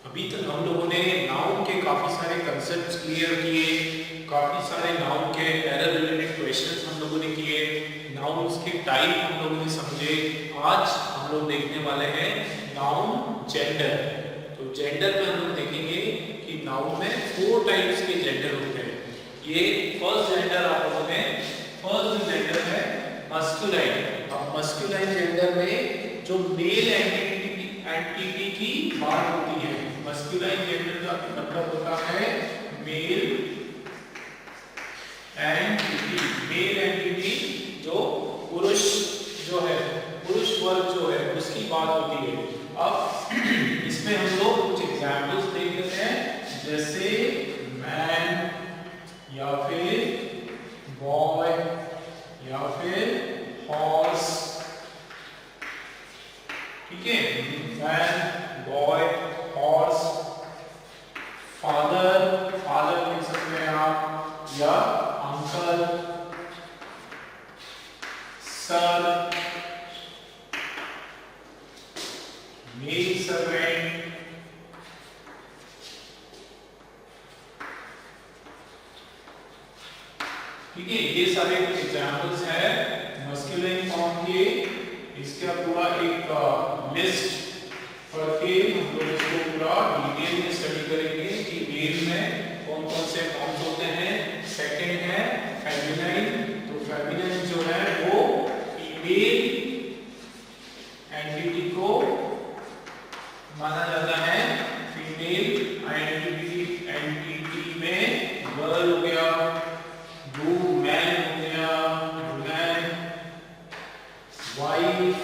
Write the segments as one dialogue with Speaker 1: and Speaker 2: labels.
Speaker 1: अभी तक हम लोगों ने नाउन के काफी सारे कंसेप्ट्स क्लियर किए, काफी सारे नाउन के एरर रिलेटेड क्वेश्चंस हम लोगों ने किए, नाउन्स के टाइप हम लोगों ने समझे। आज हम लोग देखने वाले हैं नाउन जेंडर। तो जेंडर में हम लोग देखेंगे कि नाउन में 4 टाइप्स के जेंडर होते हैं। ये फर्स्ट जेंडर आप लोगों ने फर्स्ट जेंडर है मस्कुलाइन। अब मस्कुलाइन जेंडर में जो मेल एंटिटी की बात होती है, मस्कुलाइन जेंडर का मतलब होता है मेल एंटिटी। मेल एंटिटी जो पुरुष जो है, पुरुष वर्ग जो है उसकी बात होती है। अब इसमें हम लोग कुछ एग्जांपल्स देख लेते हैं, जैसे मैन या फिर बॉय या फिर हॉर्स। ठीक है, man, boy, horse, father, father लिख सकते हैं आप, या अंकल, सर, मेल सर्वेंट, ठीक है। ये सारे कुछ एग्जांपल्स हैं मस्कुलिन फॉर्म के। इसका पूरा एक लिस्ट पढ़ के हम लोग इसको पूरा डिटेल में स्टडी करेंगे कि मेल में कौन कौन से फॉर्म्स होते हैं। सेकंड है फेमिनाइन। तो फेमिनाइन जो है वो फीमेल एंटिटी को माना जाता है। फीमेल एंटिटी में गर्ल हो गया, मैन हो गया, women, wife,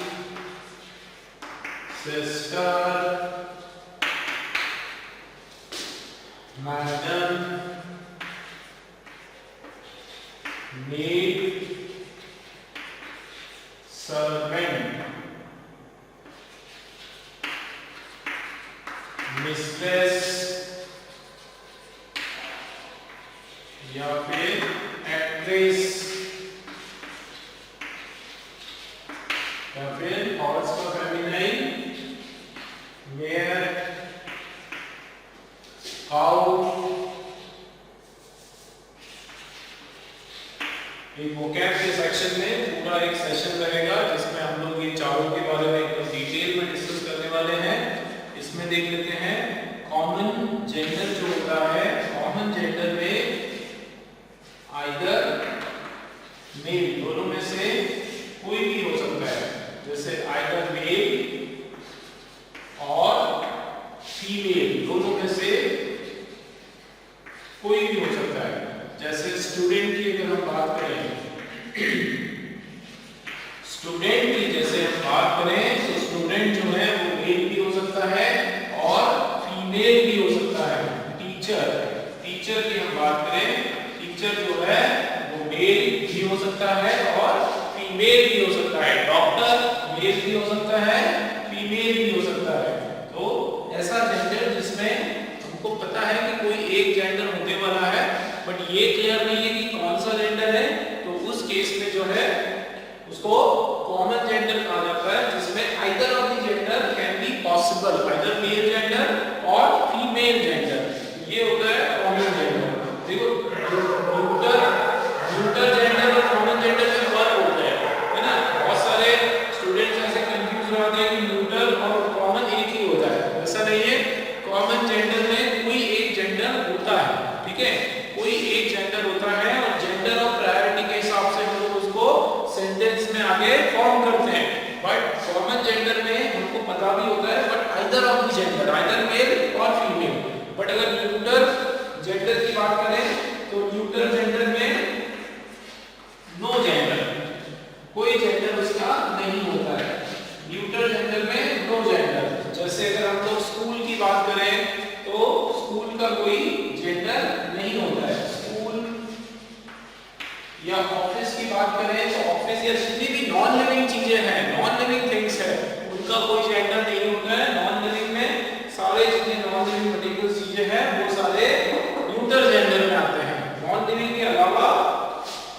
Speaker 1: sister, madam, made, servant, mistress या फिर एक्ट्रेस, या फिर हॉर्स का फेमिनाइन मेयर, काउ। एक वोकैब के सेक्शन में पूरा एक सेशन रहेगा जिसमें हम लोग ये चारों के बारे में एकदम डिटेल में डिस्कस करने वाले हैं। इसमें देख लेते हैं कॉमन जेंडर जो होता है। कॉमन जेंडर में आइदर मेल, दोनों में से कोई भी हो सकता है, जैसे आइदर मेल और फीमेल, दोनों में से कोई भी हो सकता है। जैसे स्टूडेंट की अगर हम बात करें, स्टूडेंट की जैसे हम बात करें तो स्टूडेंट जो है वो मेल भी हो सकता है और फीमेल भी हो सकता है। टीचर, टीचर की हम बात करें, टीचर जो है वो मेल भी हो सकता है और फीमेल भी हो सकता है। डॉक्टर मेल भी हो सकता है, फीमेल भी हो सकता है। तो ऐसा जेंडर जिसमें हमको पता है कि कोई एक जेंडर होने वाला है, बट ये क्लियर नहीं है कि कौन सा जेंडर है, तो उस केस में जो है उसको कॉमन जेंडर कहा जाता है, जिसमें either of the gender can be possible, either male gender और फीमेल जेंडर। ये होता है कॉमन जेंडर। देखो न्यूट्रल जेंडर और कॉमन जेंडर में फर्क होता है ना। बहुत सारे स्टूडेंट्स ऐसे कंफ्यूज हो जाते हैं कि न्यूट्रल और कॉमन एक ही होता है। ऐसा नहीं है, कॉमन जेंडर में कोई एक जेंडर होता है। ठीक है, कोई एक जेंडर होता है और जेंडर ऑफ प्रायोरिटी के हिसाब से हम लोग उसको सेंटेंस में आगे फॉर्म करते हैं। बट कॉमन जेंडर में हमको पता भी होता है, but either of the gender, either male or female. But अगर न्यूट्रल जेंडर की बात करें तो न्यूट्रल जेंडर में नो जेंडर, कोई जेंडर उसका नहीं होता है। न्यूट्रल जेंडर में नो जेंडर। जैसे अगर हम लोग स्कूल की बात करें तो स्कूल का कोई जेंडर नहीं होता है। स्कूल या ऑफिस की बात करें तो ऑफिस या जितनी भी नॉन लिविंग चीजें हैं, नॉन लिविंग थिंग्स है, उनका कोई जेंडर नहीं होता है। नॉन लिविंग में सारे जितने नॉन लिविंग मटेरियल चीजें हैं वो सारे न्यूट्रल जेंडर में आते हैं। नॉन लिविंग के अलावा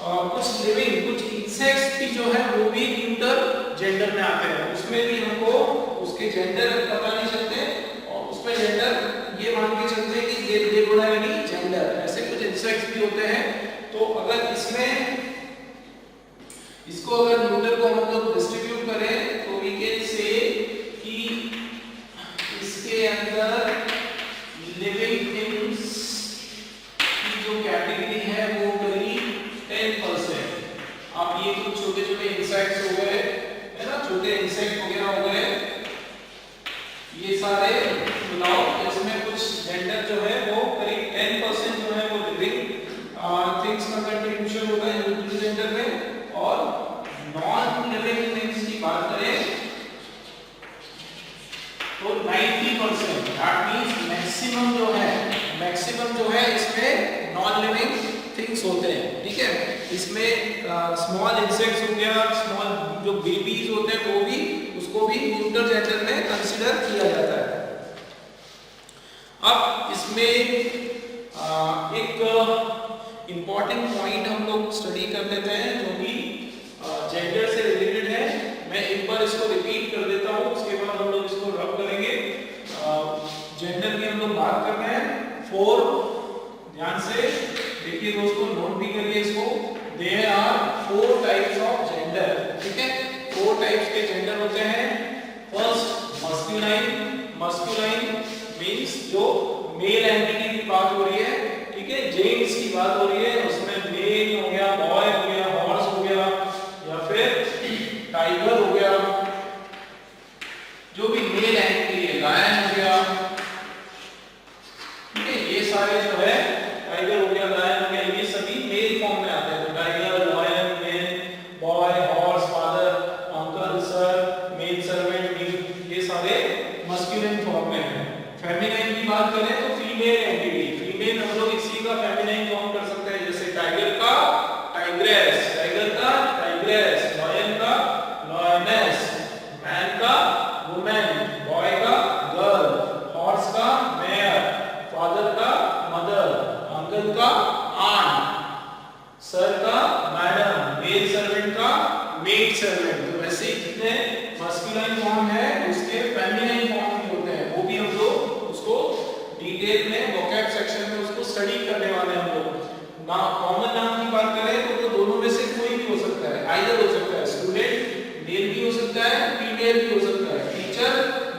Speaker 1: कुछ लिविंग, कुछ इंसेक्ट्स भी जो है वो भी न्यूट्रल जेंडर में आते हैं। उसमें भी हमको उसके जेंडर पता नहीं चलते और उसमें जेंडर इंसेक्ट्स भी होते हैं। तो अगर इसमें इसको अगर न्यूटन को हम लोग डिस्ट्रीब्यूट करें तो वी कैन से कि इसके अंदर लिविंग थिंग्स की जो कैटेगरी है वो करीब 10%। आप ये कुछ छोटे छोटे इंसेक्ट्स हो गए है ना, छोटे इंसेक्ट वगैरह हो गए, ये सारे मिलाओ, इसमें कुछ जेंडर जो है वो करीब 10% जो है वो लिविंग थिंग्स का कंट्रीब्यूशन होता है न्यूट्रल जेंडर में। और नॉन लिविंग थिंग्स की बात करें तो 90%, दैट मींस मैक्सिमम जो है इसमें नॉन लिविंग थिंग्स होते हैं। ठीक है, इसमें स्मॉल इंसेक्ट्स हो गया, स्मॉल जो बेबीज होते हैं वो भी, उसको भी न्यूट्रल जेंडर में कंसीडर किया जाता है। अब इसमें एक इंपॉर्टेंट पॉइंट हम लोग स्टडी कर लेते हैं जो कि जेंडर से रिलेटेड है। मैं एक बार इसको रिपीट कर देता हूँ, उसके बाद हम लोग इसको रब करेंगे। जेंडर की हम लोग बात कर रहे हैं 4, ध्यान से देखिए दोस्तों, नोट भी करिए इसको। There are 4 types of gender. ठीक है, 4 टाइप्स के जेंडर होते हैं। फर्स्ट मस्कुलाइन मींस जो मेल एंटिटी की बात हो रही है, ठीक है, जेंट्स की बात हो रही है, उसमें मेल हो गया, बॉय हो गया, हॉर्स हो गया या फिर टाइगर हो गया, जो भी मेल एंटिटी है, लायन हो गया। ठीक है, ये सारे जो है टाइगर हो गया, लायन हो गया, ये सभी मेल फॉर्म में आते हैं। तो tiger, lion, man, boy, horse, father, uncle, sir, male servant, ये सारे मस्कुलिन फॉर्म में हैं। फेमिनाइन की बात करें तो फीमेल एंटिटी, फीमेल हम लोग इसी का फेमिनाइन फॉर्म कर सकते हैं, जैसे टाइगर का टाइग्रेस, लायन का लॉयनेस, मैन का वुमेन, बॉय का गर्ल, हॉर्स का मेयर, फादर का मदर, अंकल का आंट, सर का मैडम, मेल सर्वेंट का मेड सर्वेंट। तो ऐसे ही जितने मस्कुलाइन फॉर्म है उसके फेमिनाइन फॉर्म भी होते हैं, वो भी हम लोग उसको डिटेल में वोकैब सेक्शन में उसको स्टडी करने वाले हैं हम लोग। ना कॉमन नाम की बात करें तो दोनों में से कोई भी हो सकता है, आइदर हो सकता है स्टूडेंट मेल भी हो सकता है, फीमेल भी हो सकता है, टीचर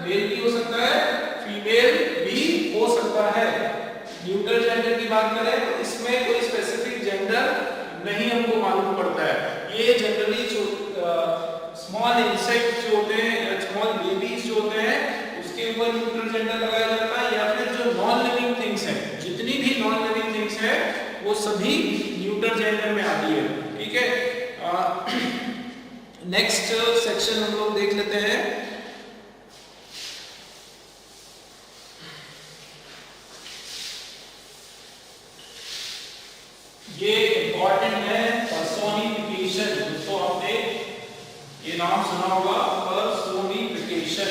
Speaker 1: मेल भी हो सकता है, फीमेल भी हो सकता है। न्यूट्रल जेंडर की बात करें तो इसमें कोई स्पेसिफिक जेंडर नहीं हमको मालूम पड़ता है। ये जनरली स्मॉल इंसेक्ट जो होते हैं, स्मॉल बेबीज जो होते हैं, उसके ऊपर न्यूट्रल जेंडर लगाया जाता है, या फिर जो नॉन लिविंग थिंग्स हैं, जितनी भी नॉन लिविंग थिंग्स हैं वो सभी न्यूट्रल जेंडर में आती है। ठीक है, नेक्स्ट सेक्शन हम लोग देख लेते हैं। ये इंपॉर्टेंट है, पर्सोनिफिकेशन। दोस्तों आपने ये नाम सुना होगा, पर्सोनिफिकेशन।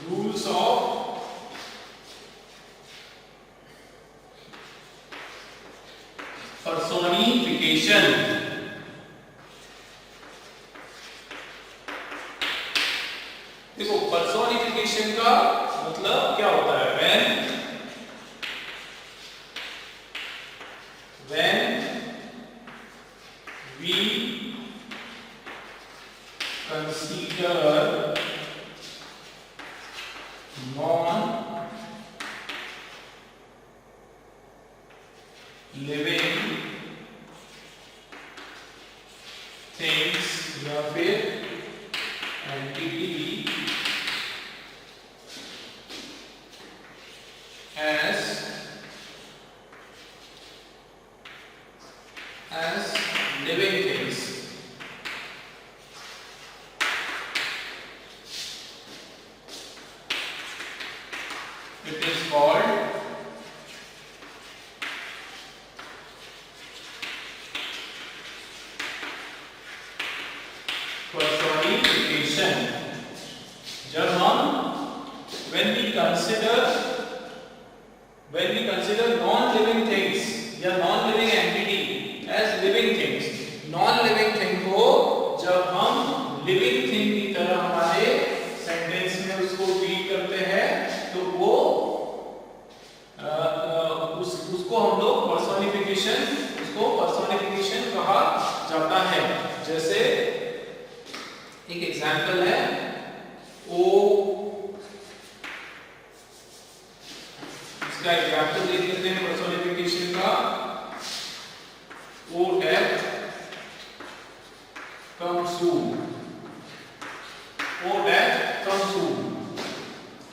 Speaker 1: Rules of personification. देखो पर्सोनिफिकेशन का मतलब क्या होता है? when we consider non living things या फिर entity as living things, it is called personification। जब हम when we consider when we consider non-living things या non-living entity as living things, non-living thing को जब हम living thing की तरह हमारे सेंटेंस में उसको ट्रीट करते हैं तो वो उसको हम लोग पर्सोनिफिकेशन कहा जाता है। जैसे एक एग्जांपल है ओ, इसका एग्जांपल देख लेते हैं पर्सोनिफिकेशन का। ओ डेथ कम सून, ओ डेथ कम सून,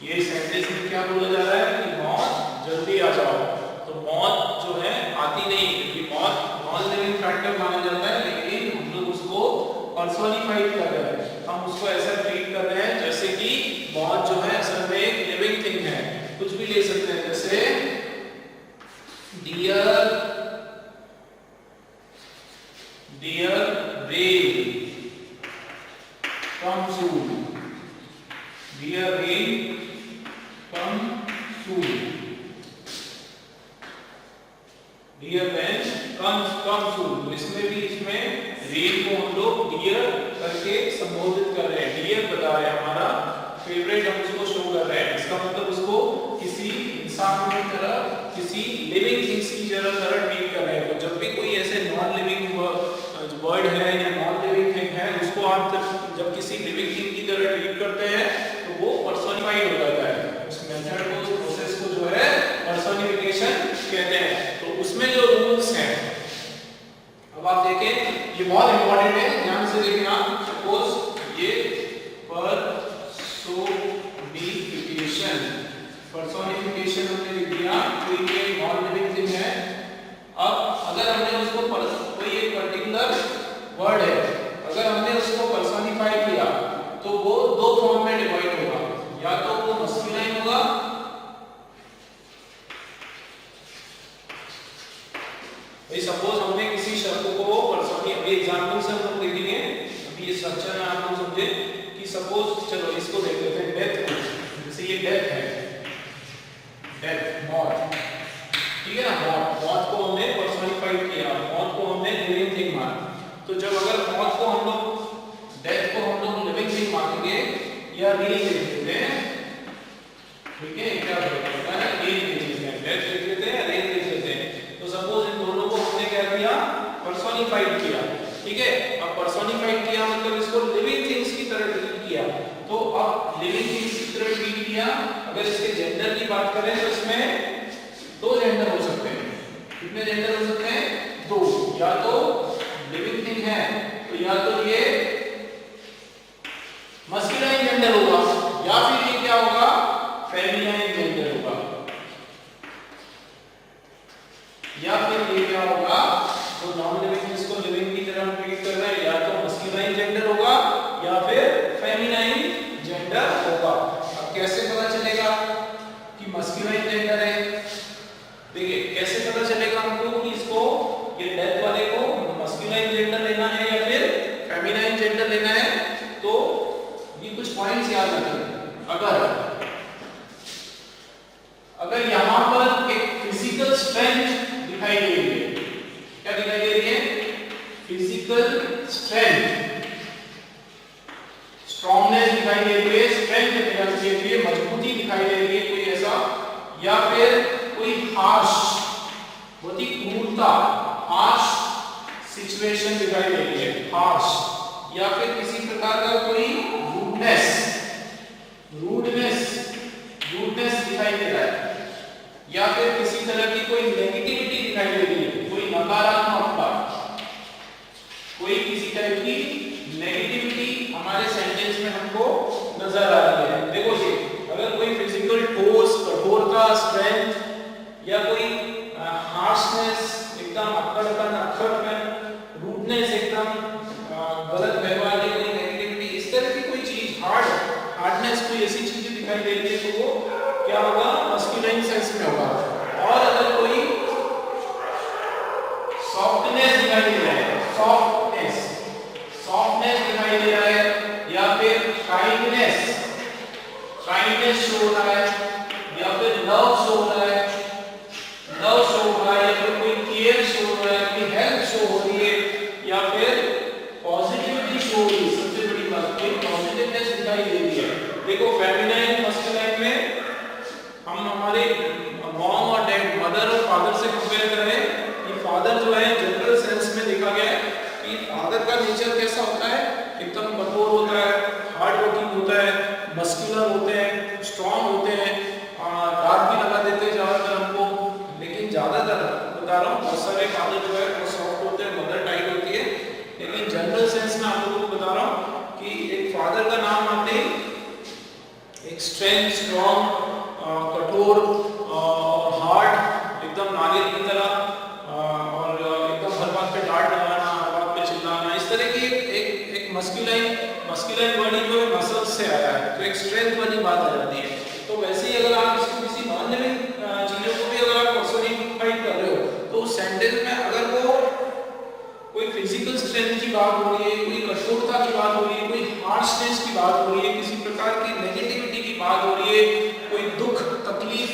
Speaker 1: ये सेंटेंस में क्या बोला जा रहा है कि मौत जल्दी आ जाओ। तो मौत जो है आती नहीं, क्योंकि मौत नॉन लिविंग फैक्टर माना जाता है, लेकिन हम लोग उसको पर्सोनिफाइड कर रहे हैं, हम उसको ऐसा ट्रीट कर रहे हैं जैसे कि मौत जो है असल में एक लिविंग थिंग है। कुछ भी ले सकते हैं, जैसे डियर रेन कम सून, डियर रेन कम सून, डियर रेन कम सून। तो इसमें रेन को हम लोग डियर करके संबोधित कर रहे हैं, डियर बता रहे हैं, हमारा फेवरेट हम उसको शो कर रहे हैं। इसका मतलब उसको किसी इंसान की तरह, किसी लिविंग थिंग्स की तरह ट्रीट कर रहे हैं। तो जब भी कोई ऐसे नॉन लिविंग वर्ड है या नॉन लिविंग थिंग है, उसको आप जब किसी लिविंग थिंग की तरह ट्रीट करते हैं तो वो पर्सोनिफाइड हो जाता है। उस मेथड को, उस प्रोसेस को जो है पर्सोनिफिकेशन कहते हैं। तो उसमें जो रूल्स हैं, अब आप देखें, ये बहुत इंपॉर्टेंट है, ध्यान से देखना। सपोज ये पर्सोनिफिकेशन हमने लिख दिया, कोई ये नॉन लिविंग थिंग है। अब अगर हमने उसको कोई एक पर्टिकुलर वर्ड है, अगर हमने उसको पर्सोनिफाई किया तो वो दो फॉर्म में डिवाइड होगा, या तो वो मस्कुलाइन होगा, भाई सपोज हमने किसी शब्द को अभी एग्जांपल से हम लोग देखेंगे, अभी ये स्ट्रक्चर में आप लोग समझे कि सपोज, चलो इसको देख लेते हैं, डेथ को, जैसे ये डेथ है, डेथ मौत, ठीक है ना, मौत को हमने पर्सोनिफाइड किया, मौत को हमने लिविंग थिंग माना। तो जब अगर मौत को हम लोग, डेथ को हम लोग लिविंग थिंग मानेंगे या रियल लिख देते हैं, ठीक है, क्या होता है, रियल लिख देते हैं, डेथ लिख देते हैं, रियल लिख देते हैं। तो सपोज इन दोनों को हमने क्या किया, पर्सोनिफाइड किया, ठीक है। अब पर्सोनिफाइड किया मतलब इसको लिविंग थिंग्स की तरह ट्रीट किया। तो अब लिविंग थिंग्स की तरह ट्रीट किया, अगर इसके जेंडर की बात करें तो इसमें दो जेंडर हो सकते हैं। कितने जेंडर हो सकते हैं? दो, या तो लिविंग थिंग है तो या तो ये मस्कुलाइन जेंडर होगा, या फिर ये क्या होगा, फेमिनाइन जेंडर होगा, या फिर ये क्या होगा, तो नॉन लिविंग इसको लिविंग की तरह ट्रीट कर रहे हैं, या तो मस्कुलाइन जेंडर होगा या फिर फेमिनाइन जेंडर होगा। अब कैसे पता चलेगा कि मस्कुलाइन जेंडर है? देखिए कैसे पता चलेगा हमको कि इसको, ये डेथ वाले को मस्कुलाइन जेंडर लेना है या फिर फेमिनाइन जेंडर लेना है। तो ये कुछ पॉइंट्स याद रखें। अगर यहां पर एक फिजिकल स्ट्रेंथ दिखाई दे रही है, क्या दिखाई दे रही है? फिजिकल स्ट्रेंथ, स्ट्रॉन्गनेस दिखाई दे रही है, स्ट्रेंथ दिखाई दे रही है, मजबूती दिखाई दे रही है कोई ऐसा, या फिर कोई हार्श, बहुत ही क्रूरता, हार्श सिचुएशन दिखाई दे रही है, हार्श, या फिर किसी प्रकार का कोई रूडनेस दिखाई दे रहा है, या फिर किसी तरह की कोई नेगेटिविटी दिखाई दे रही है, कोई नकारात्मकता, कोई किसी तरह की नेगेटिविटी हमारे सेंटेंस में हमको नजर आ रही है। देखो ये, अगर कोई फिजिकल ठोस, कठोरता, स्ट्रेंथ, या कोई हार्शनेस, एकदम अक्खड़पन, रूडनेस, एकदम गलत व्यवहार, कोई नेगेटिविटी, इस तरह की कोई चीज, हार्डनेस, कोई ऐसी चीजें दिखाई दे रही है, तो वो क्या होगा, मस्कुलाइन सेंस में होगा। और अगर कोई सॉफ्टनेस दिखाई दे रहा है, सॉफ्टनेस दिखाई दे रहा है, या फिर काइंडनेस शो हो रहा है, या फिर लव शो हो रहा है, फादर का नेचर कैसा होता है, एकदम कठोर होता है, हार्ड वर्किंग होता है, मस्कुलर होते हैं, स्ट्रांग होते हैं, डांट भी लगा देते हैं ज्यादातर हमको। लेकिन ज्यादातर बता रहा हूँ बहुत सारे फादर जो है वो सॉफ्ट होते हैं, मदर टाइट होती है। लेकिन जनरल सेंस में आप लोगों को बता रहा हूँ कि एक फादर का नाम आते ही एक स्ट्रेंथ, स्ट्रांग, कठोर और हार्ड, एकदम नारियल की तरह, और एकदम हर बात पे डांट लगाना, हर बात पे चिल्लाना, इस तरह की एक मस्कुलाइन बॉडी जो है मसल्स से आया है, तो एक स्ट्रेंथ वाली बात आ जाती है। तो वैसे ही अगर आप इसको किसी नॉन लिविंग चीजों को भी अगर आप पर्सोनिफाई कर रहे हो तो उस सेंटेंस में अगर वो कोई फिजिकल स्ट्रेंथ की बात हो रही है, कोई कठोरता की बात हो रही है, कोई हार्शनेस की बात हो रही है, किसी प्रकार की नेगेटिविटी की बात हो रही है, कोई दुख तकलीफ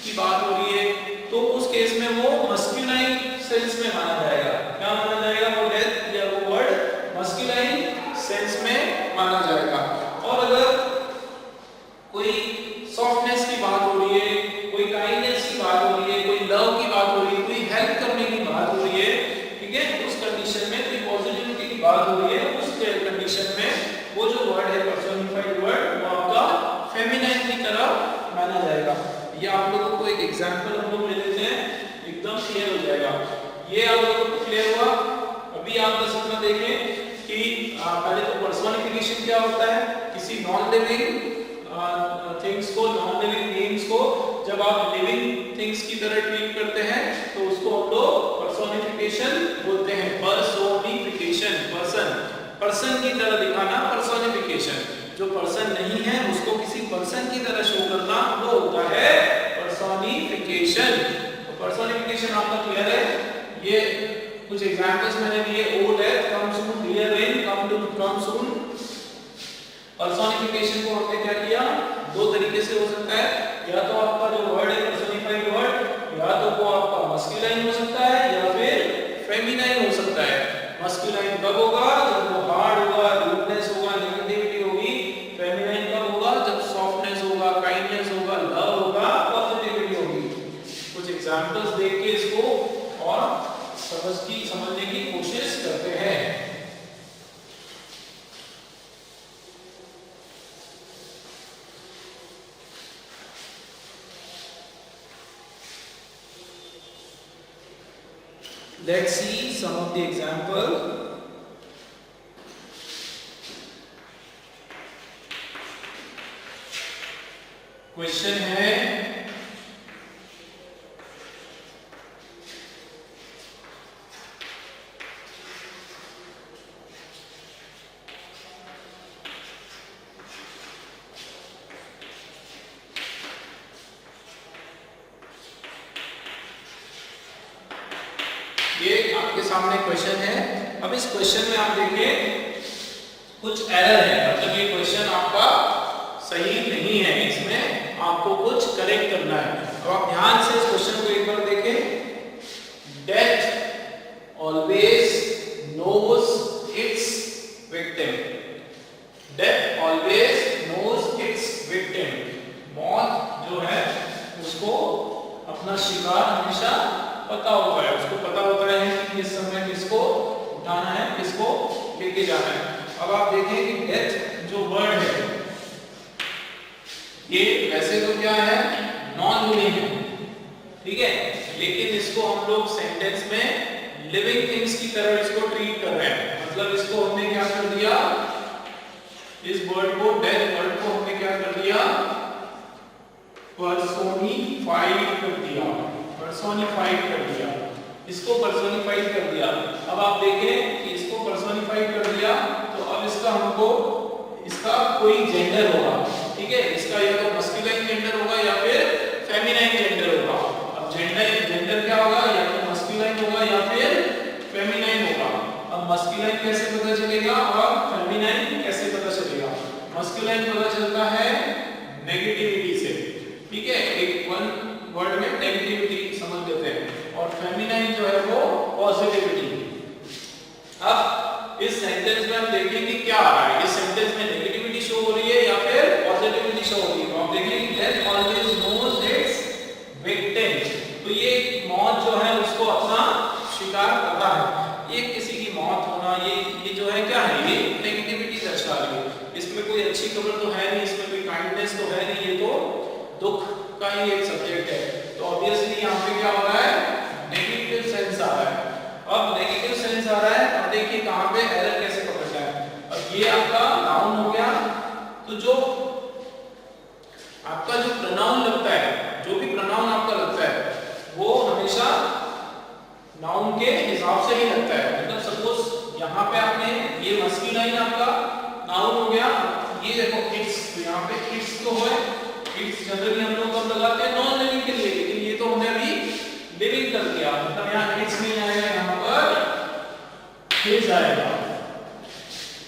Speaker 1: की बात हो रही है, तो उस केस में वो मस्कुलाइन सेंस में माना जाएगा। क्या माना जाएगा? वो डेथ या वो वर्ड मस्कुलाइन सेंस में माना जाएगा। और अगर कोई सॉफ्टनेस की बात हो रही है, कोई काइंडनेस की बात हो रही है, कोई लव की बात हो रही है, कोई हेल्प करने की बात हो रही है, ठीक है, उस कंडीशन में कोई पॉजिटिविटी की बात हो रही है, उस कंडीशन में वो जो वर्ड है पर्सोनिफाइड वर्ड वो आपका फेमिनाइन की तरह माना जाएगा। ये आप लोगों को एक एग्जांपल हम लोग ले लेते हैं, एकदम क्लियर हो जाएगा। ये आप लोगों को क्लियर हुआ? अभी आप बस इतना देखें कि पहले तो पर्सोनिफिकेशन क्या होता है, किसी नॉन लिविंग थिंग्स को, नॉन लिविंग बीइंग्स को जब आप लिविंग थिंग्स की तरह ट्रीट करते हैं तो उसको हम लोग पर्सोनिफिकेशन बोलते हैं। पर्सोनिफिकेशन, पर्सन की तरह दिखाना, पर्सोनिफिकेशन। जो पर्सन नहीं है उसको किसी पर्सन की तरह शो करना, वो होता है पर्सोनिफिकेशन। तो पर्सोनिफिकेशन आपका क्लियर है? ये कुछ एग्जांपल्स मैंने दिए, ओ डेथ, कम सून, डियर रेन, कम सून। पर्सोनिफिकेशन को हमने क्या किया, दो तरीके से हो सकता है, या तो आपका जो वर्ड है पर्सोनिफाइड वर्ड, या तो वो आपका मस्कुलाइन हो सकता है या फिर फेमिनाइन हो सकता है। मस्कुलाइन कब होगा? जब वो हार्ड होगा, रूडनेस होगा, नेगेटिविटी होगी। फेमिनाइन कब होगा? जब सॉफ्टनेस होगा, काइंडनेस होगा, लव होगा, पॉजिटिविटी होगी। कुछ एग्जांपल्स देख के इसको और समझने की कोशिश करते हैं। Let's see some of the example. Question है, ये आपके सामने क्वेश्चन है। अब इस क्वेश्चन में आप देखें कुछ एरर है, मतलब ये क्वेश्चन आपका सही नहीं है, इसमें आपको कुछ करेक्ट करना है। अब आप ध्यान से इस क्वेश्चन को एक बार देखें। Death always knows its victim. Death always knows its victim. मौत जो है उसको अपना शिकार हमेशा पता होता है, उसको पता होता है कि किस समय किसको उठाना है, किसको लेके जाना है। अब आप देखें कि डेथ जो वर्ड है ये वैसे तो क्या है, नॉन लिविंग है, ठीक है, लेकिन इसको हम लोग सेंटेंस में लिविंग थिंग्स की तरह इसको ट्रीट कर रहे हैं। मतलब इसको हमने क्या कर दिया, इस वर्ड को, डेथ वर्ड को हमने क्या कर दिया, पर्सोनिफाइड कर दिया, पर्सोनिफाइड कर दिया, इसको पर्सोनिफाइड कर दिया। अब आप देखें कि इसको पर्सोनिफाइड कर दिया तो अब इसका हमको, इसका कोई जेंडर होगा, ठीक है, इसका या तो मस्कुलाइन जेंडर होगा या फिर फेमिनाइन जेंडर होगा। अब जेंडर क्या होगा, या तो मस्कुलाइन होगा या फिर फेमिनाइन होगा। अब मस्कुलाइन कैसे पता चलेगा और फेमिनाइन कैसे पता चलेगा? मस्कुलाइन पता चलता है नेगेटिविटी से, ठीक है, एक वन वर्ड में नेगेटिविटी समझ लेते हैं, और फेमिनाइन जो है वो पॉजिटिविटी। अब इस सेंटेंस में हम देखेंगे क्या आ रहा है, इस सेंटेंस में नेगेटिविटी शो हो रही है या फिर पॉजिटिविटी शो हो रही है। तो आप देखेंगे death always knows its victim. तो ये मौत जो है उसको अपना शिकार पता है। ये किसी की मौत होना, ये ये जो है क्या है, ये नेगेटिविटी दर्शा रही है। इसमें कोई अच्छी खबर तो है नहीं, इसमें कोई काइंडनेस तो है नहीं, ये तो दुख का ही एक सब्जेक्ट है। तो ऑब्वियसली यहाँ पे क्या हो रहा है, नेगेटिव सेंस आ रहा है। अब नेगेटिव सेंस आ रहा है, अब देखिए कहाँ पे एरर कैसे पकड़ना है। अब ये आपका नाउन हो गया, तो जो आपका जो प्रोनाउन लगता है, जो भी प्रोनाउन आपका लगता है वो हमेशा नाउन के हिसाब से ही लगता है। मतलब सपोज यहाँ पे आपने ये मस्कुलाइन आपका नाउन हो गया, ये देखो इट्स, तो यहाँ पे इट्स तो है, इट्स जनरली हम लोग कब लगाते हैं, नॉन लिविंग के लिए, लेकिन ये तो हमने अभी लिविंग कर दिया, मतलब यहाँ इट्स नहीं आएगा, यहाँ पर हिज आएगा।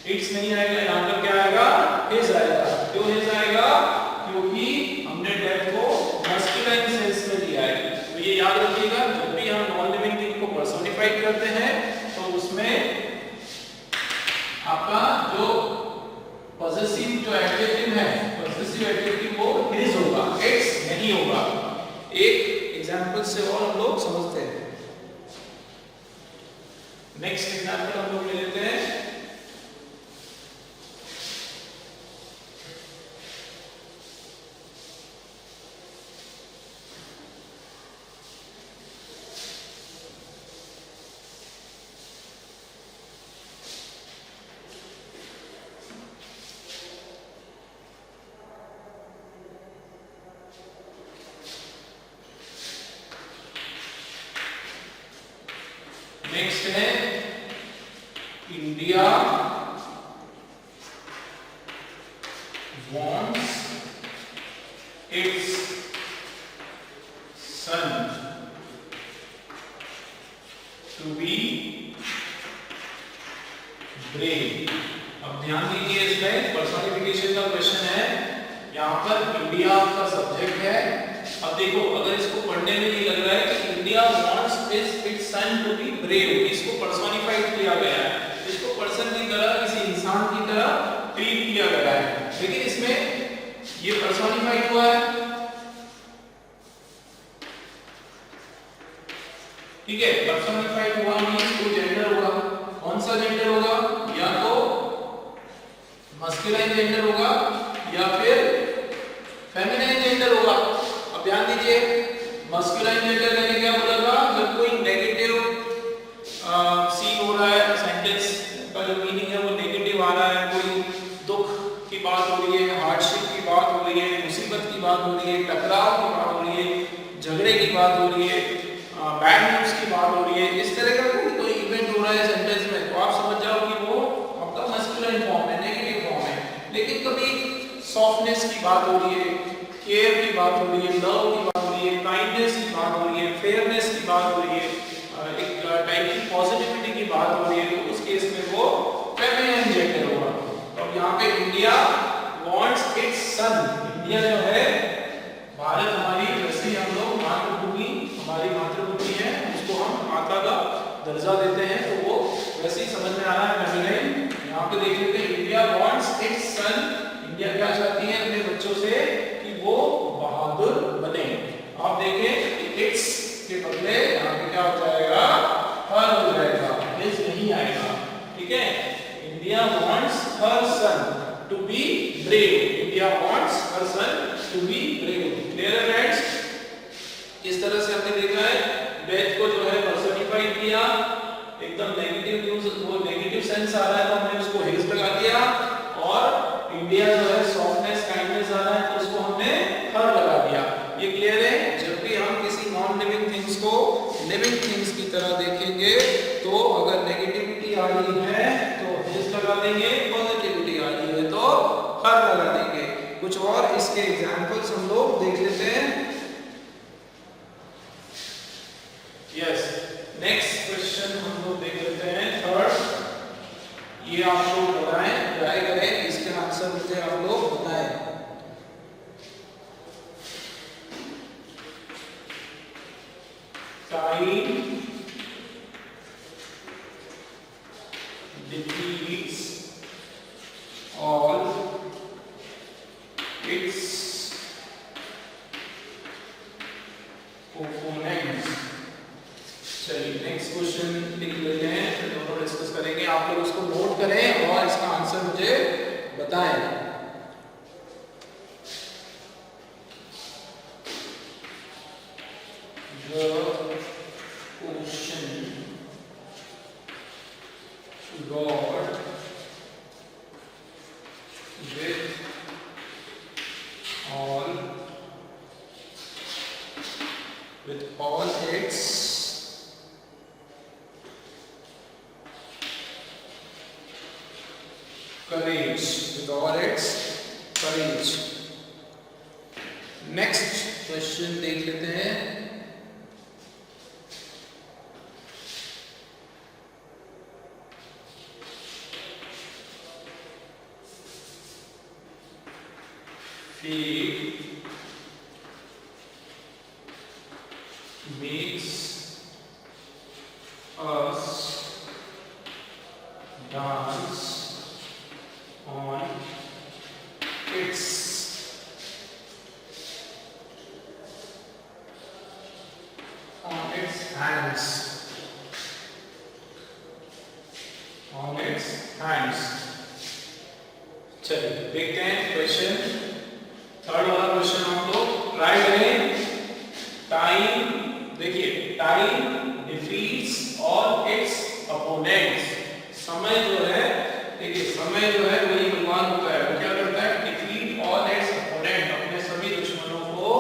Speaker 1: इट्स नहीं आएगा, यहाँ पर क्या आएगा, हिज आएगा। क्यों हिज आएगा, क्योंकि हमने डेथ को मस्कुलाइन सेंस में लिया है। तो ये याद रखिएगा, जब भी हम नॉन लिविंग थिंग को पर्सोनिफाइड करते हैं तो उसमें आपका जो पॉसेसिव जो एडजेक्टिव है, पॉसेसिव एडजेक्टिव वो हिज होगा, इट्स नहीं होगा। एक एग्जांपल से और हम लोग समझते हैं। नेक्स्ट एग्जांपल हम लोग ले लेते हैं। नेक्स्ट है India wants its son to be brave। अब ध्यान दीजिए, इसमें पर्सोनिफिकेशन का क्वेश्चन है। यहाँ पर इंडिया का सब्जेक्ट है। अब देखो, अगर इसको पढ़ने में ये लग रहा है कि India wants its son to be brave, इसको पर्सोनिफाइड किया गया है, इसको पर्सन की तरह, किसी इंसान की तरह ट्रीट किया गया है, लेकिन इसमें ये पर्सोनिफाइड हुआ है, ठीक है। पर्सोनिफाइड हुआ मींस कोई जेंडर होगा। कौन सा जेंडर होगा, या तो मस्कुलाइन जेंडर होगा या फिर फेमिनाइन जेंडर होगा। अब ध्यान दीजिए, मस्कुलाइन जेंडर मैंने क्या बोला था, जब कोई नेगेटिव सीन हो रहा है, सेंटेंस का जो मीनिंग है वो नेगेटिव आ रहा है, कोई दुख की बात हो रही है, हार्डशिप की बात हो रही है, मुसीबत की बात हो रही है, टकराव की बात हो रही है, झगड़े की बात हो रही है, बैड न्यूज की बात हो रही है, इस तरह का कोई इवेंट हो रहा है सेंटेंस में, तो आप समझ जाओ कि वो आपका मस्कुलाइन फॉर्म है, नेगेटिव फॉर्म है। लेकिन कभी सॉफ्टनेस की बात हो रही है, केयर की बात हो रही है, लव की बात हो रही है, काइंडनेस की बात हो रही है, फेयरनेस की बात हो रही है, एक टाइप की पॉजिटिविटी की बात हो रही है, तो उस केस में वो फेमिनाइन जेंडर होगा। तो अब यहाँ पे India wants its son, India जो है, भारत हमारी, वैसे हम लोग मातृभूमि, हमारी मातृभूमि है, उसको हम माता का दर्जा देते हैं, तो वो वैसे ही समझ में आ रहा है फेमिनाइन। यहाँ पे देख लेते हैं, India wants its son, India क्या चाहती है अपने बच्चों से कि वो बहादुर बने। आप देखें, इट्स के बदले यहाँ पे क्या हो जाएगा, हर हो जाएगा, इज नहीं आएगा, ठीक है। India wants her son to be brave, India wants her son to be brave. Clear है फ्रेंड्स? इस तरह से हमने देखा है, डेथ को जो है पर्सोनिफाइड किया, एकदम नेगेटिव न्यूज़, वो नेगेटिव सेंस आ रहा है तो हमने उसको हिज लगा दिया, और इंडिया जो है सॉफ्टनेस, काइंडनेस आ रहा है तो उसको हमने हर लगा दिया। ये क्लियर है? जब भी हम किसी नॉन लिविंग थिंग्स को लिविंग थिंग्स की तरह देखेंगे, तो अगर नेगेटिविटी आ रही है तो हिज लगा देंगे, पॉजिटिविटी आ रही है तो हर लगा देंगे। कुछ और इसके एग्जांपल्स हम लोग देख लेते हैं। यस, नेक्स्ट क्वेश्चन हम लोग देख लेते हैं, थर्ड। ये आप लोग बताएं, ट्राई करें, इसके आंसर मुझे आप लोग बताएं। Time defeats all its opponents। चलिए नेक्स्ट क्वेश्चन लिख लेते हैं, फिर दोनों डिस्कस करेंगे। आप लोग उसको नोट करें और इसका आंसर मुझे बताएं। The ocean rod with all its courage, next question देख लेते हैं। Fate makes us dance on its hands. चलिए देखते हैं क्वेश्चन। थर्ड वाला क्वेश्चन हम लोग ट्राई करें। टाइम, देखिए time defeats all it's opponents. समय जो है, देखिए समय जो है वही भगवान होता है, वो क्या करता है? डिफीट ऑल इट्स अपोनेंट, अपने सभी दुश्मनों को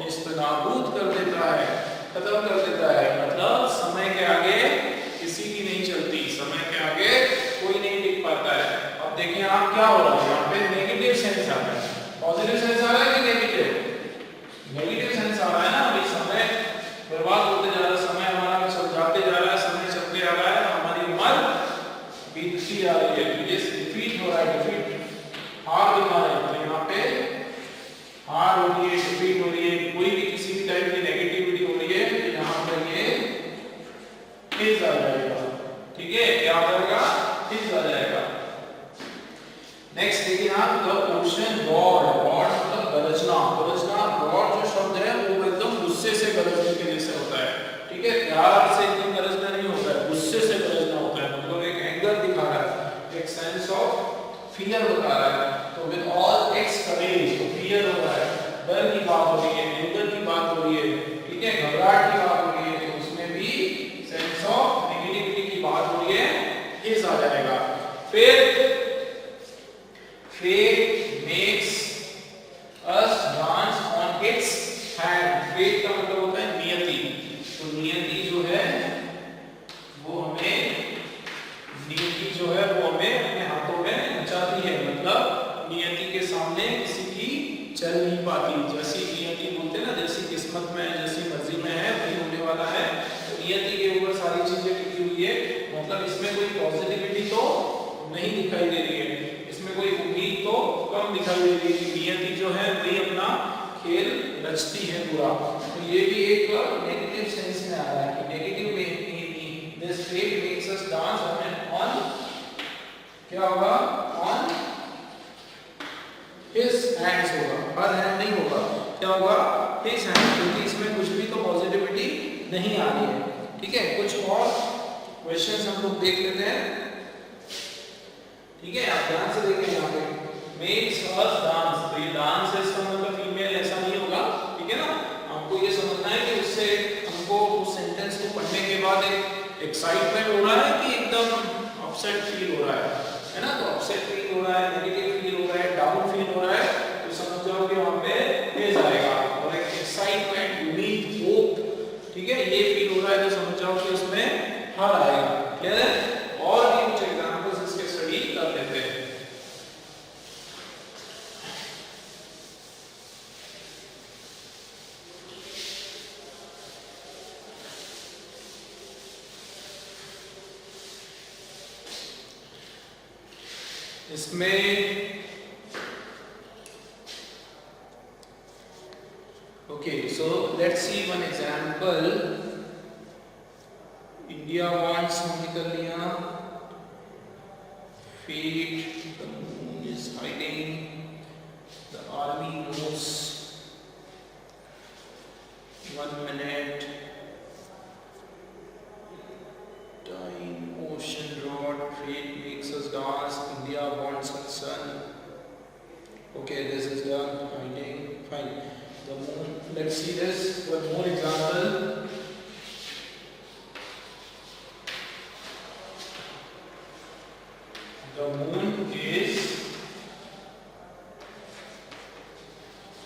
Speaker 1: निस्तनाबूद कर देता है, खत्म कर देता है। मतलब समय के आगे किसी की नहीं चलती, समय के आगे कोई नहीं टिक पाता है। अब देखिए आप क्या हो रहा है, यहाँ पे नेगेटिव सेंस आ रहा है, पॉजिटिव सेंस आ रहा है कि नेगेटिव? नेगेटिव सेंस आ रहा है ना। अभी समय बर्बाद होते जा रहा है, समय हमारा जाते जा रहा है, समय चलते आ रहा है, हमारी उम्र बीतती आ रही है। तो ये डिफीट हो रहा है, डिफीट हार दिखा रहे हैं। तो यहाँ पे हार हो रही है, डिफीट हो रही है, कोई भी किसी भी टाइप की नेगेटिविटी हो रही है, तो यहाँ पर ये हिज आ जाएगा। ठीक है, क्या हो जाएगा? हिज आ जाएगा। नेक्स्ट देखिए आप, द ओशन रॉड, रॉड मतलब गरजना, गरजना। रॉड जो शब्द है वो एकदम गुस्से से गरजने के जैसे होता है। ठीक है, प्यार से एकदम गरजना नहीं होता है, गुस्से से गरजना होता है। मतलब एक एंगर दिखा रहा है, एक सेंस ऑफ फियर बता रहा है। तो विद ऑल इट्स करेज, तो फियर हो रहा है, डर की बात हो रही है, एंगर की बात हो रही है, ठीक है, घबराहट की बात हो रही है। तो उसमें भी सेंस ऑफ नेगेटिविटी की बात हो रही है, इस आ जाएगा। फिर Fate makes us dance on its hand. Fate का मतलब होता है नियति। तो नियति जो है वो हमें, नियति जो है वो हमें अपने हाथों में नचाती है। मतलब नियति के सामने किसी की चल नहीं पाती। जैसी नियति बोलते हैं ना, जैसी किस्मत में है, जैसी मर्जी में है वही होने वाला है। तो नियति के ऊपर सारी चीजें टिकी हुई है। मतलब इसमें कोई पॉजिटिविटी तो नहीं दिखाई दे रही है, इसमें कोई उम्मीद तो कम दिखाई दे रही है। नियति जो है वही अपना खेल रचती है पूरा। तो ये भी एक नेगेटिव सेंस में आ रहा है कि नेगेटिव में this fate makes us dance on, क्या होगा? ऑन हिज हैंड्स होगा, हर हैंड नहीं होगा, क्या होगा? हिज हैंड, क्योंकि इसमें कुछ भी तो पॉजिटिविटी नहीं आ रही है। ठीक है, कुछ और क्वेश्चंस हम लोग देख लेते हैं। ठीक है, आप ध्यान से देखें। यहाँ पे मेक्स अस डांस, तो ये डांस है, इसका मतलब फीमेल ऐसा नहीं होगा। ठीक है ना, हमको ये समझना है कि उससे हमको उस सेंटेंस को पढ़ने के बाद एक एक्साइटमेंट हो रहा है कि एकदम अपसेट फील हो रहा है ना? तो अपसेट फील हो रहा है, नेगेटिव फील हो रहा है, डाउन फील हो रहा है, तो समझ जाओ कि वहां पे तेज आएगा। और एक एक्साइटमेंट, उम्मीद, होप, ठीक है, ये फील हो रहा है, तो समझ जाओ कि उसमें हर आएगा। क्लियर है? और भी कुछ एग्जांपल्स इसके स्टडी कर लेते हैं। इसमें okay, so let's see one example. India wants हमने कर लिया। Fate, the moon is hiding, the army knows, 1 minute, time, ocean rod, fate makes is Mars, India bonds concern. Okay, this is done. Finding fine. The moon. Let's see this. One more example. The moon is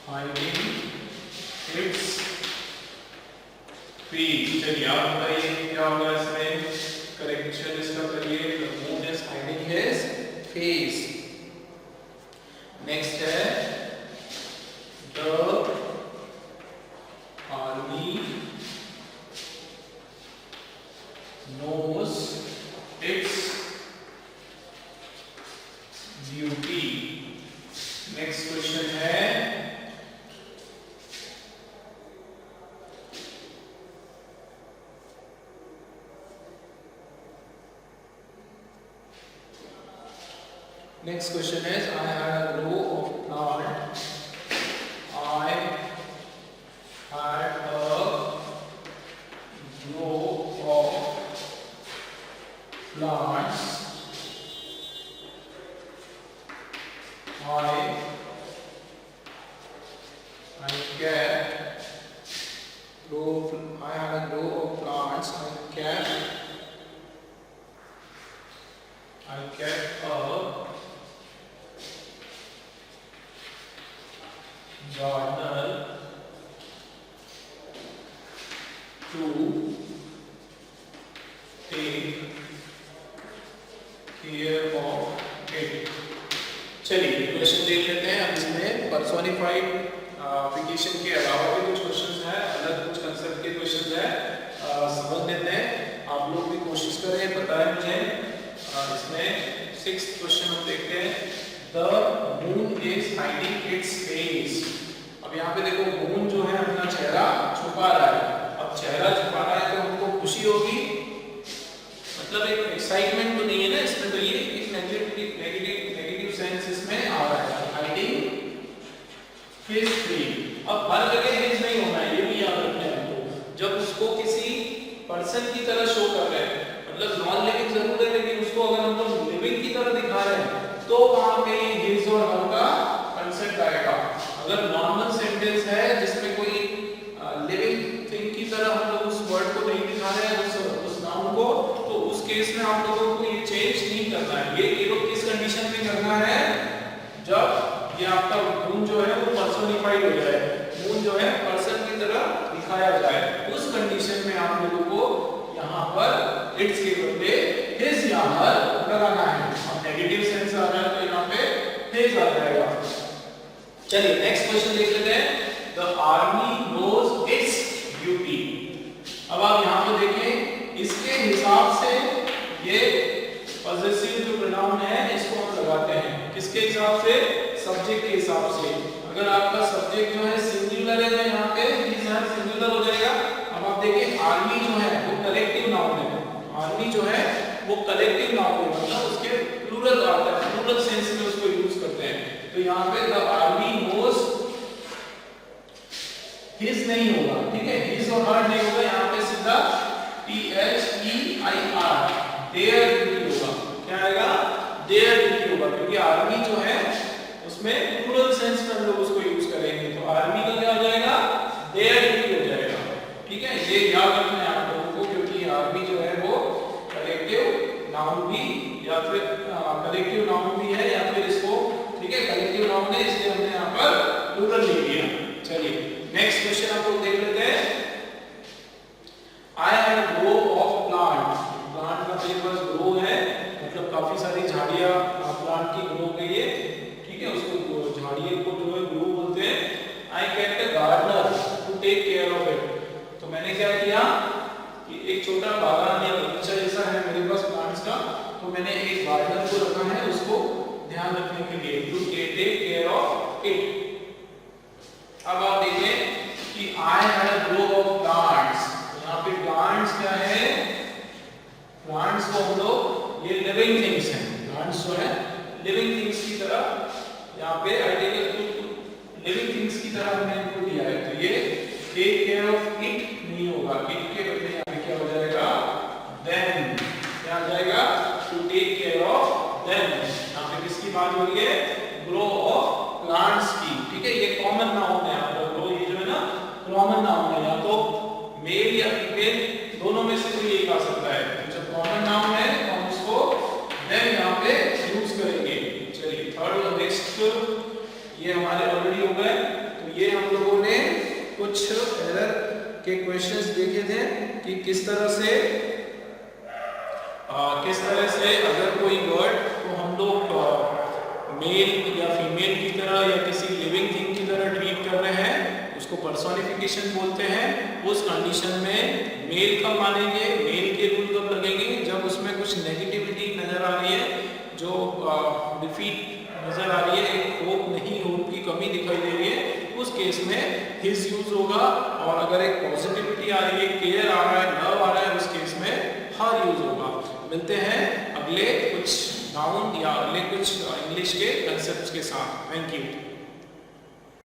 Speaker 1: hiding its face. चलिए आप बताइए क्या होगा इसमें, correction इसका करिए. The moon is hiding his face. Next है the army knows its duty. Next question है next question is I had a row of plants. I had a row of plants. I had a row of plants. I kept a gardener to take care of it. चलिए question देख लेते हैं. अब इसमें personified फिकेशन के अलावा भी कुछ क्वेश्चंस हैं, अलग कुछ कंसेप्ट के क्वेश्चंस हैं, समझ लेते हैं. आप लोग भी कोशिश करें, बताएं मुझे. इसमें 6th क्वेश्चन हम देखते हैं. The moon is hiding its face. अब यहाँ पे देखो मून जो है अपना चेहरा छुपा रहा है. अब चेहरा छुपा रहा है तो हमको खुशी होगी, मतलब एक एक्साइटमेंट तो नहीं है ना इसमें, तो ये एक नेगेटिव सेंस इसमें आ रहा है. Hiding his face. अब हर जगह हिज नहीं होना है, ये भी याद रखना है हमको. जब उसको किसी पर्सन की तरह शो कर रहे हैं, मतलब नॉन लिविंग जरूर है, लेकिन उसको अगर हम लोग लिविंग की तरह दिखा रहे हैं तो वहां पे हिज और हर का कंसेप्ट आएगा. अगर नॉर्मल सेंटेंस है जिसमें कोई लिविंग थिंग की तरह हम लोग उस वर्ड को नहीं दिखा रहे हैं, उस नाउन को, तो उस केस में आप लोगों को ये चेंज नहीं करना है. ये केवल किस कंडीशन में करना है, जब ये आपका मून जो है वो पर्सोनिफाइड हो जाए, मून जो है पर्सन की तरह दिखाया जाए, उस कंडीशन में आप लोगों को यहाँ पर इट्स के बदले हिज या हर लगाना है. अब नेगेटिव सेंस आ रहा है तो यहाँ पे हिज आ जाएगा. चलिए नेक्स्ट क्वेश्चन देख लेते हैं. The army knows its duty. अब आप यहाँ पे देखें, इसके हिसाब से ये पॉजेसिव जो प्रोनाउन है इसको हम लगाते हैं. किसके हिसाब से, सब्जेक्ट के हिसाब से. अगर आपका सब्जेक्ट जो है सिंगुलर है तो यहाँ पे हिज हर सिंगुलर हो जाएगा. अब आप देखिए आर्मी जो है वो कलेक्टिव नाउन है. आर्मी जो है वो कलेक्टिव नाउन है, मतलब उसके प्लूरल आता है, प्लूरल सेंस में उसको यूज करते हैं. तो यहाँ पे द आर्मी नोज हिज नहीं होगा, ठीक है, हिज और हर नहीं होगा. यहाँ पे सीधा THEIR देयर ड्यूटी होगा. क्या आएगा, देयर ड्यूटी होगा, क्योंकि आर्मी जो है उसमें प्लूरल सेंस में हम लोग उसको यूज करेंगे. तो आर्मी का क्या हो जाएगा, देयर ड्यूटी हो जाएगा. ठीक है, ये याद रखना है आप लोगों को, क्योंकि आर्मी जो है वो कलेक्टिव नाउन भी या फिर कलेक्टिव नाउन भी है, या फिर इसको, ठीक है, कलेक्टिव नाउन है इसलिए हमने यहाँ पर प्लूरल ले लिया. चलिए नेक्स्ट क्वेश्चन आप लोग देख लेते हैं. I had a row of plant. Plant का मेरे पास ग्रो है, मतलब काफी सारी झाड़ियां प्लांट की ग्रो गई है. ठीक है, उसको झाड़ियों को जो है ग्रो बोलते हैं. I kept a gardener to take care of it. तो मैंने क्या किया कि एक छोटा बागान या बगीचा जैसा है मेरे पास प्लांट्स का, तो मैंने एक गार्डनर को रखा है उसको ध्यान रखने के लिए, to take care of it. अब आप देखें कि I had a grow of plants. यहाँ पे प्लांट्स क्या है, प्लांट्स को हम लोग ये लिविंग थिंग्स हैं. प्लांट्स जो है लिविंग थिंग्स की तरह यहाँ पे आइडियल लिविंग थिंग्स की तरह हमने इनको दिया है. तो ये टेक केयर ऑफ इट नहीं होगा, इट के बदले यहाँ पे क्या हो जाएगा, देम. क्या आ जाएगा, टू टेक केयर ऑफ बात हो रही है ग्रो ऑफ प्लांट्स की, ठीक है। ये कॉमन नाउन है आपका ग्रो, ये जो है ना कॉमन नाउन है, या तो मेल या फीमेल दोनों में से कोई एक आ सकता है। तो जब कॉमन नाउन है तो हम उसको देन यहाँ पे यूज करेंगे। चलिए थर्ड और नेक्स्ट, ये हमारे ऑलरेडी हो गए। तो ये हम लोगों ने कुछ एरर के क्वेश्चंस देखे थे कि किस तरह से अगर कोई वर्ड को हम लोग मेल या फीमेल की तरह या किसी लिविंग थिंग की तरह ट्रीट कर रहे हैं, उसको पर्सोनिफिकेशन बोलते हैं। उस कंडीशन में मेल कब मानेंगे, मेल के रूल कब लगेंगे, जब उसमें कुछ नेगेटिविटी नजर आ रही है, जो डिफीट नजर आ रही है, एक होप नहीं, होप की कमी दिखाई दे रही है, उस केस में हिज यूज होगा। और अगर एक पॉजिटिविटी आ रही है, केयर आ रहा है, लव आ रहा है, उस केस में हर यूज होगा। मिलते हैं अगले कुछ नाउन या अगले कुछ इंग्लिश के कंसेप्ट्स के साथ। Thank you.